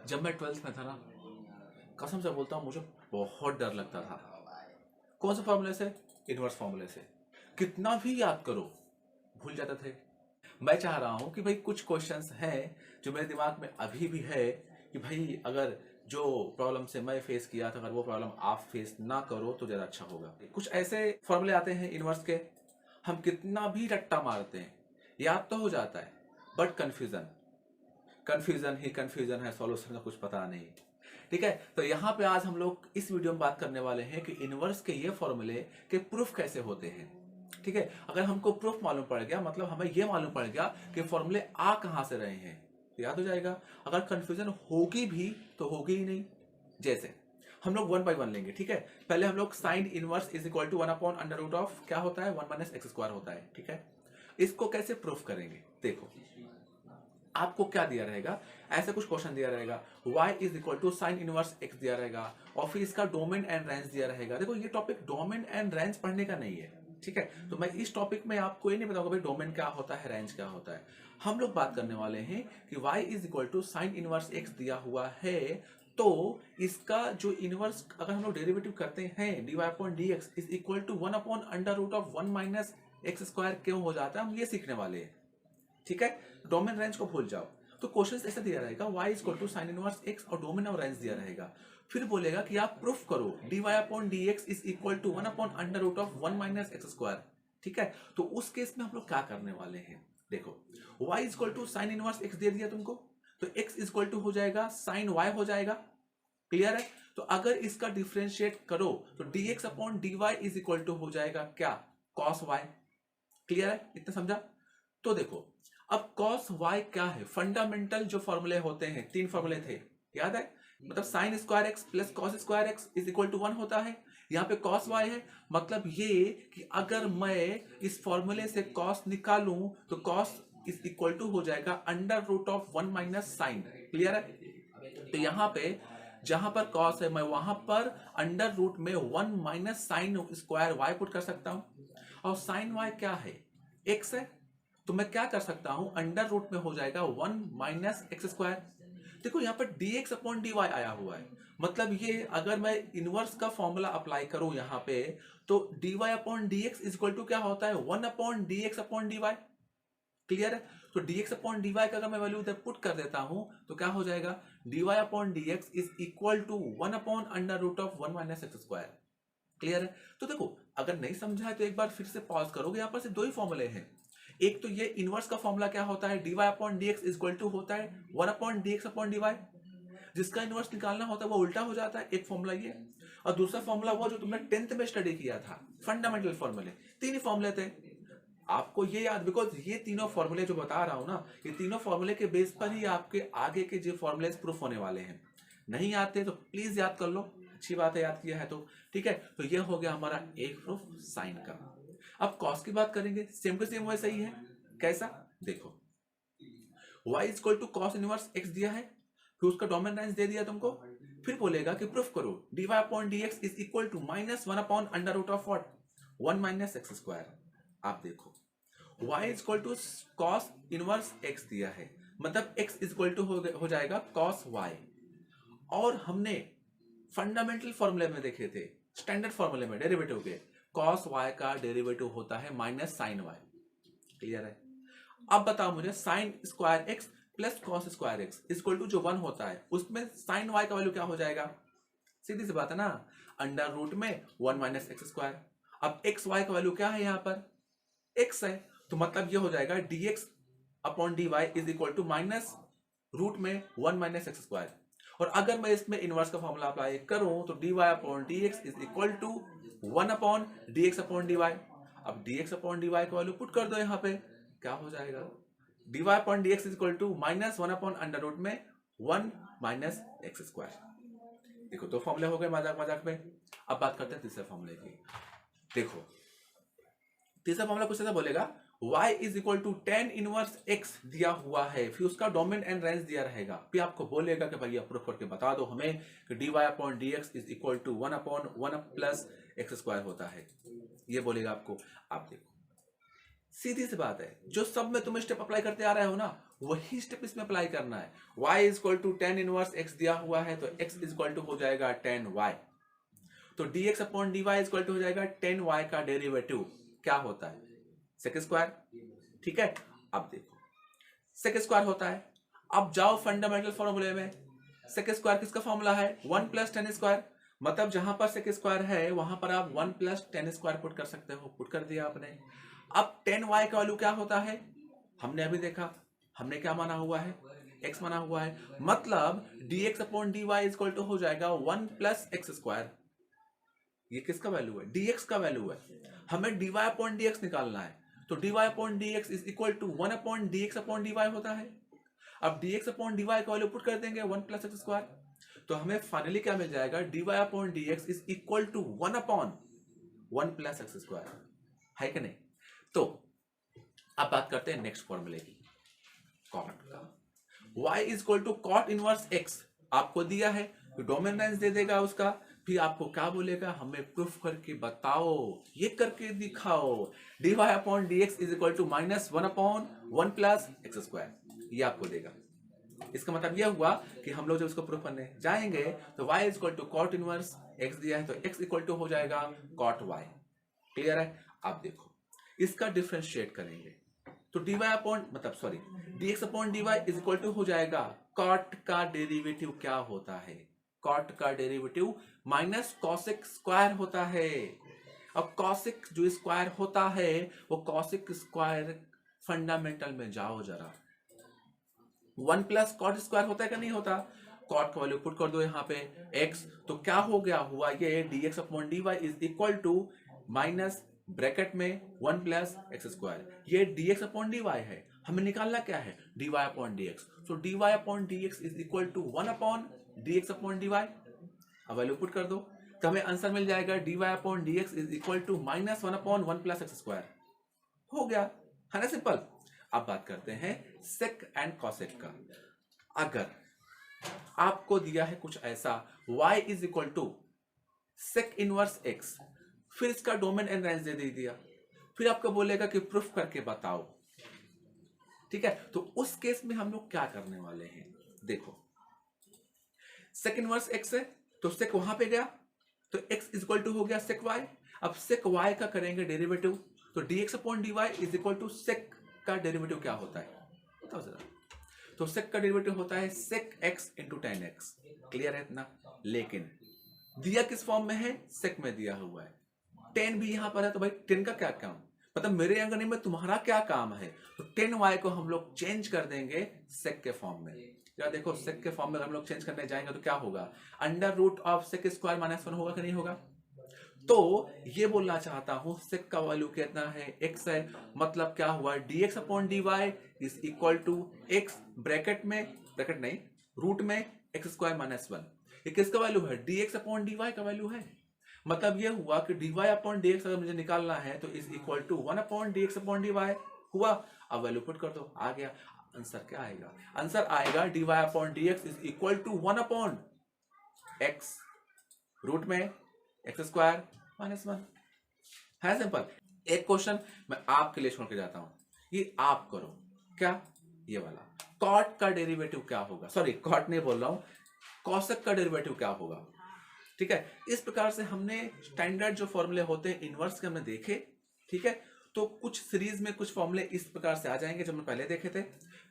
जब मैं 12th में था ना, कसम से बोलता हूँ मुझे बहुत डर लगता था। कौन से फॉर्मूले से? इनवर्स फॉर्मूले से। कितना भी याद करो भूल जाते थे। मैं चाह रहा हूँ कि भाई कुछ क्वेश्चंस हैं जो मेरे दिमाग में अभी भी है कि भाई अगर जो प्रॉब्लम से मैं फेस किया था अगर वो प्रॉब्लम आप फेस ना करो तो ज़्यादा अच्छा होगा। कुछ ऐसे फॉर्मूले आते हैं इनवर्स के, हम कितना भी रट्टा मारते हैं याद तो हो जाता है, but confusion confusion he confusion है, सॉल्यूशन का कुछ पता नहीं। ठीक है, तो यहाँ पे आज हम लोग इस वीडियो में बात करने वाले हैं कि इनवर्स के ये फॉर्मूले के प्रूफ कैसे होते हैं। ठीक है, अगर हमको प्रूफ मालूम पड़ गया मतलब हमें ये मालूम पड़ गया कि फॉर्मूले आ कहाँ से रहे हैं तो याद हो जाएगा। अगर कंफ्यूजन होगी भी तो होगी ही नहीं। जैसे हम लोग वन बाई वन लेंगे। ठीक है, पहले हम लोग sine inverse is equal to one upon under root of क्या होता है, वन माइनस एक्स स्क्वायर होता है। ठीक है, इसको कैसे प्रूफ करेंगे? देखो आपको क्या दिया रहेगा, ऐसा कुछ क्वेश्चन दिया रहेगा y is equal to sine inverse x दिया रहेगा और फिर इसका डोमेन एंड रेंज दिया रहेगा। देखो ये टॉपिक डोमेन एंड रेंज पढ़ने का नहीं है। ठीक है, तो मैं इस टॉपिक में आपको ये नहीं बताऊंगा भाई डोमेन क्या होता है रेंज क्या होता है। हम लोग बात करने वाले हैं कि y is equal to sine inverse x दिया हुआ है, तो इसका जो इनवर्स अगर हम लोग डेरिवेटिव करते हैं dy upon dx is equal to one upon under root of one minus x square क्यों हो जाता है, हम ये सीखने वाले हैं। ठीक है, डोमेन रेंज को भूल जाओ। तो क्वेश्चन ऐसा दिया रहेगा y is equal to sine inverse x और डोमेन और रेंज दिया रहेगा। फिर बोलेगा कि आप प्रूफ करो dy upon dx is equal to one upon under root of one minus x square. ठीक है, तो उस केस में हम लोग क्या करने वाले हैं, देखो y is equal to sine inverse x दे दिया तुमको, तो x इज इक्वल टू हो जाएगा साइन y हो जाएगा। क्लियर है, तो अगर इसका डिफ्रेंशिएट करो तो dx upon dy is equal to हो जाएगा क्या, cos y। क्लियर है, इतना समझा? तो देखो अब cos y क्या है, फंडामेंटल जो फॉर्मूले होते हैं, तीन फॉर्मूले थे याद है, मतलब sine square x plus cos square x is equal to one होता है। यहाँ पे cos y है, मतलब ये कि अगर मैं इस फॉर्मूले से cos निकालूं तो cos इज इक्वल टू हो जाएगा under root of one minus sine. Clear है, तो यहाँ पे जहां पर cos है मैं वहां पर अंडर रूट में one minus sine square y put कर सकता हूं, और साइन y क्या है, x है, तो मैं क्या कर सकता हूं अंडर रूट में हो जाएगा वन माइनस एक्स स्क्वायर। देखो यहाँ पर dx अपॉन dy आया हुआ है, मतलब ये अगर मैं इनवर्स का फॉर्मूला अप्लाई करूं यहाँ पे तो dy upon dx is equal to क्या होता है, one upon dx upon dy। Clear है, तो dx अपॉन dy का अगर मैं वैल्यू इधर पुट कर देता हूं तो क्या हो जाएगा, dy upon dx is equal to one upon under root of one minus x square. Clear है, तो देखो अगर नहीं समझा है तो एक बार फिर से पॉज करोगे, यहाँ पर से दो ही फॉर्मूले हैं। एक तो ये इनवर्स का फॉर्मूला क्या होता है, dy upon dx is equal to होता है one upon dx upon dy, जिसका इनवर्स निकालना होता है वो उल्टा हो जाता है, एक फॉर्मूला ये। और दूसरा फॉर्मूला वो जो तुमने 10th में स्टडी किया था, फंडामेंटल फॉर्मूले, तीन ही फॉर्मूले थे आपको ये याद, बिकॉज ये तीनों फॉर्मूले जो बता रहा हूं ना, ये तीनों फॉर्मूले के बेस पर ही आपके आगे के जो फॉर्मूले प्रूफ होने वाले हैं। नहीं आते तो प्लीज याद कर लो, अच्छी बात है याद किया है तो। ठीक है, तो ये हो गया हमारा एक प्रूफ साइन का। अब कॉस की बात करेंगे, सेम टू सेम वैसा ही है। कैसा, देखो y is equal to cos inverse x दिया है, फिर उसका डोमेन रेंज दे दिया तुमको, फिर बोलेगा कि प्रूफ करो dy upon dx is equal to minus one upon under root of what, one minus x square. आप देखो y is equal to cos inverse x दिया है, मतलब x इज इक्वल टू हो जाएगा cos y, और हमने फंडामेंटल फॉर्मूले में देखे थे, स्टैंडर्ड फॉर्मूले में डेरिवेटिव के, cos y का डेरिवेटिव होता है माइनस साइन y। क्लियर है, अब बताओ मुझे sine square x plus cos square x equal to जो वन होता है उसमें साइन वाई का वैल्यू क्या हो जाएगा, सीधी सी बात है ना, अंडर रूट में वन माइनस एक्स स्क्वायर। अब एक्स वाई का वैल्यू क्या है, यहाँ पर एक्स है, तो मतलब ये हो जाएगा dx upon dy is equal to minus root में वन माइनस एक्स स्क्वायर। और अगर मैं इसमें इनवर्स का फॉर्मूला अप्लाई करूं तो dy upon dx is equal to one upon dx upon dy। अब dx अपॉन dy का वैल्यू पुट कर दो यहाँ पे, क्या हो जाएगा, dy upon dx is equal to minus one upon under root में वन माइनस एक्स स्क्वायर। देखो दो फॉर्मूले हो गए मजाक मजाक में। अब बात करते हैं तीसरे फॉर्मूले की। देखो तीसरा फॉर्मूला कुछ ऐसा बोलेगा y is equal to tan inverse x दिया हुआ है, फिर उसका डोमेन एंड रेंज दिया रहेगा, फिर आपको बोलेगा कि भैया प्रूफ करके बता दो हमें कि dy upon dx is equal to one upon one plus x square होता है, ये बोलेगा आपको। आप देखो सीधी सी बात है, जो सब में तुम स्टेप अप्लाई करते आ रहे हो ना, वही स्टेप इसमें अप्लाई करना है। y is equal to tan inverse x दिया हुआ है, तो x इज इक्वल टू हो जाएगा tan y। तो dx upon dy is equal to हो जाएगा tan y का डेरिवेटिव क्या होता है, सेक स्क्वायर। ठीक है, अब देखो सेक स्क्वायर होता है, अब जाओ फंडामेंटल फॉर्मूले में। सेक स्क्वायर किसका फॉर्मूला है, 1 प्लस टेन स्क्वायर। मतलब जहां पर सेक स्क्वायर है वहां पर आप 1 प्लस टेन स्क्वायर पुट कर सकते हो, पुट कर दिया आपने। अब टेन वाई का वैल्यू क्या होता है, हमने अभी देखा, हमने क्या माना हुआ है, x माना हुआ है। मतलब dx upon dy is equal to हो जाएगा 1 प्लस एक्स स्क्वायर। ये किसका वैल्यू है, dx का वैल्यू है। हमें dy अपॉन dx निकालना है, तो dy upon dx is equal to 1 upon dx upon dy होता है। अब dx अपॉन dy का वैल्यू पुट कर देंगे 1 प्लस एक्स स्क्वायर, तो हमें फाइनली क्या मिल जाएगा, dy upon dx is equal to 1 upon 1 plus x square, है कि नहीं। तो अब बात करते हैं नेक्स्ट फॉर्मूले की, कॉट का। y is equal to cot inverse x आपको दिया है, तो डोमिनेंस दे देगा उसका, फिर आपको क्या बोलेगा, हमें प्रूफ करके बताओ, ये करके दिखाओ। dy upon dx is equal to minus 1 upon 1 plus x square, ये आपको देगा। इसका मतलब यह हुआ कि हम लोग जब इसको प्रूफ करने जाएंगे तो y is equal to cot inverse x दिया है, तो x इक्वल टू हो जाएगा कॉट y। क्लियर है। आप देखो इसका डिफरेंशिएट करेंगे तो dy अपॉन मतलब sorry dx upon dy is equal to हो जाएगा कॉट का डेरिवेटिव क्या होता है, कॉट का डेरिवेटिव माइनस कॉसेक स्क्वायर होता है। अब कॉसेक जो स्क्वायर होता है वो कॉसेक स्क्वायर फंडामेंटल में जाओ जरा, 1 प्लस कॉट स्क्वायर होता है कि नहीं होता। कॉट का वैल्यू पुट कर दो यहाँ पे x, तो क्या हो गया हुआ ये dx upon dy is equal to minus bracket में 1 प्लस एक्स स्क्वायर, ये dx अपॉन dy है, हमें निकालना क्या है dy अपॉन dx, तो dy upon dx is equal to 1 upon dx upon dy। अब वैल्यू पुट कर दो तो हमें आंसर मिल जाएगा dy upon dx is equal to minus 1 upon 1 plus x square, हो गया, है ना सिंपल। अब बात करते हैं सेक एंड कॉसेक का। अगर आपको दिया है कुछ ऐसा y is equal to sec inverse x, फिर इसका डोमेन एंड रेंज दे दिया, फिर आपको बोलेगा कि प्रूफ करके बताओ। ठीक है, तो उस केस में हम लोग क्या करने वाले हैं, देखो सेक इनवर्स x है तो सेक वहां पे गया तो x इज इक्वल टू हो गया सेक y। अब सेक y का करेंगे डेरिवेटिव, तो dx upon dy is equal to sec का डेरिवेटिव क्या होता है बताओ जरा, तो सेक का डेरिवेटिव होता है सेक x into ten x. Clear है इतना, लेकिन दिया किस फॉर्म में है, सेक में दिया हुआ है, 10 भी यहां पर है, तो भाई 10 का क्या काम, मतलब मेरे अंगने में तुम्हारा क्या काम है, तो 10y को हम लोग चेंज कर देंगे सेक के फॉर्म में। या देखो सेक के फॉर्म में हम लोग चेंज करने जाएंगे तो क्या होगा, under root of sec square minus 1 होगा कि नहीं होगा। तो ये बोलना चाहता हूं सेक का वैल्यू कितना है, x है, मतलब क्या हुआ dx upon dy is equal to x bracket में, ब्रैकेट नहीं रूट में एक्स स्क्वायर माइनस 1, ये किसका वैल्यू है, dx अपॉन dy का वैल्यू है। मतलब ये हुआ कि dy अपॉन dx अगर मुझे निकालना है तो is equal to 1 upon dx upon dy हुआ। अब वैल्यू पुट कर दो, आ गया आंसर, क्या आएगा, आंसर आएगा dy upon dx is equal to 1 upon x root में एक्स स्क्वायर माइनस 1, है सिंपल। एक क्वेश्चन मैं आपके लिए छोड़ के जाता हूं, ये आप करो, क्या ये वाला कॉट का डेरिवेटिव क्या होगा, सॉरी कॉट नहीं बोल रहा हूं, कॉसेक का डेरिवेटिव क्या होगा। ठीक है, इस प्रकार से हमने स्टैंडर्ड जो फॉर्मूले होते हैं इनवर्स के हमने देखे। ठीक है, तो कुछ सीरीज में कुछ फॉर्मूले इस प्रकार से आ जाएंगे जो हमने पहले देखे थे,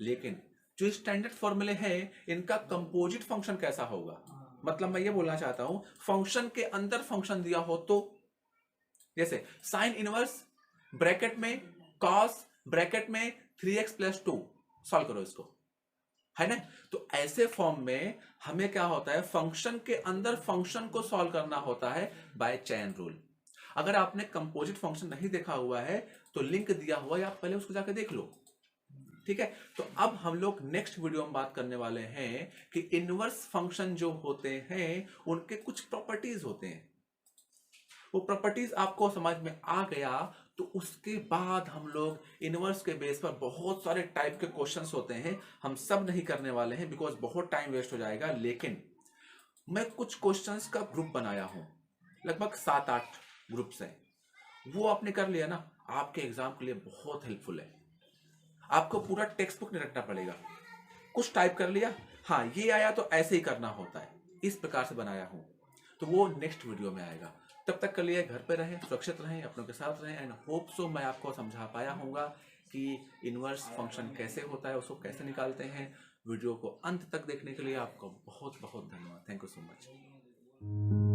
लेकिन जो स्टैंडर्ड फॉर्मूले हैं इनका कंपोजिट फंक्शन कैसा होगा, मतलब मैं ये बोलना चाहता हूं फंक्शन के अंदर फंक्शन दिया हो तो, जैसे साइन इनवर्स ब्रैकेट में कॉस ब्रैकेट में 3x प्लस 2, सॉल्व करो इसको, है ना। तो ऐसे फॉर्म में हमें क्या होता है, फंक्शन के अंदर फंक्शन को सॉल्व करना होता है बाय चेन रूल। अगर आपने कंपोजिट फंक्शन नहीं देखा हुआ है तो लिंक दिया हुआ है, आप पहले उसको जाकर देख लो। ठीक है, तो अब हम लोग नेक्स्ट वीडियो में बात करने वाले हैं कि इनवर्स फंक्शन जो होते हैं उनके कुछ प्रॉपर्टीज होते हैं, वो प्रॉपर्टीज आपको समझ में आ गया तो उसके बाद हम लोग इनवर्स के बेस पर बहुत सारे टाइप के क्वेश्चंस होते हैं, हम सब नहीं करने वाले हैं बिकॉज बहुत टाइम वेस्ट हो जाएगा, लेकिन मैं कुछ क्वेश्चंस का ग्रुप बनाया हूं, लगभग 7-8 ग्रुप्स हैं, वो आपने कर लिया ना, आपके एग्जाम के लिए बहुत हेल्पफुल है। आपको पूरा टेक्स्ट बुक नहीं रखना पड़ेगा। कुछ टाइप कर लिया, हाँ ये आया तो ऐसे ही करना होता है, इस प्रकार से बनाया हूँ, तो वो नेक्स्ट वीडियो में आएगा। तब तक के लिए घर पे रहें, सुरक्षित रहें, अपनों के साथ रहें, एंड होप सो मैं आपको समझा पाया होऊंगा कि इनवर्स फंक्शन कैसे होता है, उसको कैसे निकालते हैं। वीडियो को अंत तक देखने के लिए आपको बहुत बहुत धन्यवाद। Thank you so much.